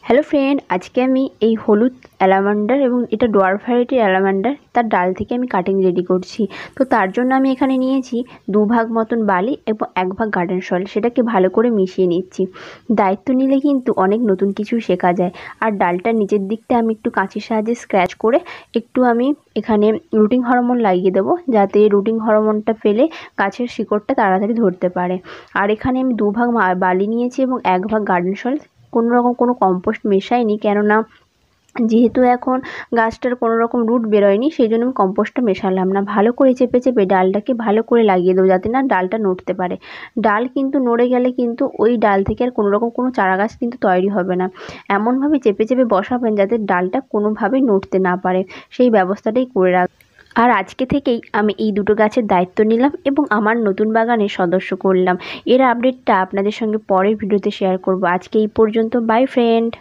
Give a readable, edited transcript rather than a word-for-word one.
Hello friend, আজকে আমি এই হলুদ অ্যালামান্ডার এবং এটা ডোয়ার্ফ ভ্যারাইটির অ্যালামান্ডার তার ডাল থেকে আমি কাটিং রেডি করছি। তো তার জন্য আমি এখানে নিয়েছি 2 ভাগ মতন বালি এবং 1 ভাগ গার্ডেন সয়েল, সেটাকে ভালো করে মিশিয়ে নিচ্ছি। দায়িত্ব নিলে কিন্তু অনেক নতুন কিছু শেখা যায়। আর ডালটার নিচের দিকটা আমি একটু কাঁচির সাহায্যে স্ক্র্যাচ করে একটু আমি এখানে রুটিং হরমোন লাগিয়ে দেবো, যাতে রুটিং হরমোনটা ফেলে গাছের শিকড়টা তাড়াতাড়ি ধরতে পারে। আর এখানে আমি 2 ভাগ বালি নিয়েছি এবং 1 ভাগ গার্ডেন সয়েল। কোনো কম্পোস্ট মেশাইনি, কেননা যেহেতু এখন গাছটার কোনো রকম রুট বেরোয়নি, সেই জন্য আমি কম্পোস্টটা মেশালাম না। ভালো করে চেপে চেপে ডালটাকে ভালো করে লাগিয়ে দেবো, যাতে না ডালটা নড়তে পারে। ডাল কিন্তু নড়ে গেলে কিন্তু ওই ডাল থেকে আর কোনো রকম কোনো চারা গাছ কিন্তু তৈরি হবে না। এমনভাবে চেপে চেপে বসাবেন যাতে ডালটা কোনোভাবেই নড়তে না পারে, সেই ব্যবস্থাটাই করে আর আজকে থেকেই আমি এই দুটো গাছের দায়িত্ব নিলাম এবং আমার নতুন বাগানের সদস্য করলাম। এর আপডেটটা আপনাদের সঙ্গে পরের ভিডিওতে শেয়ার করব। আজকে এই পর্যন্ত। By friend.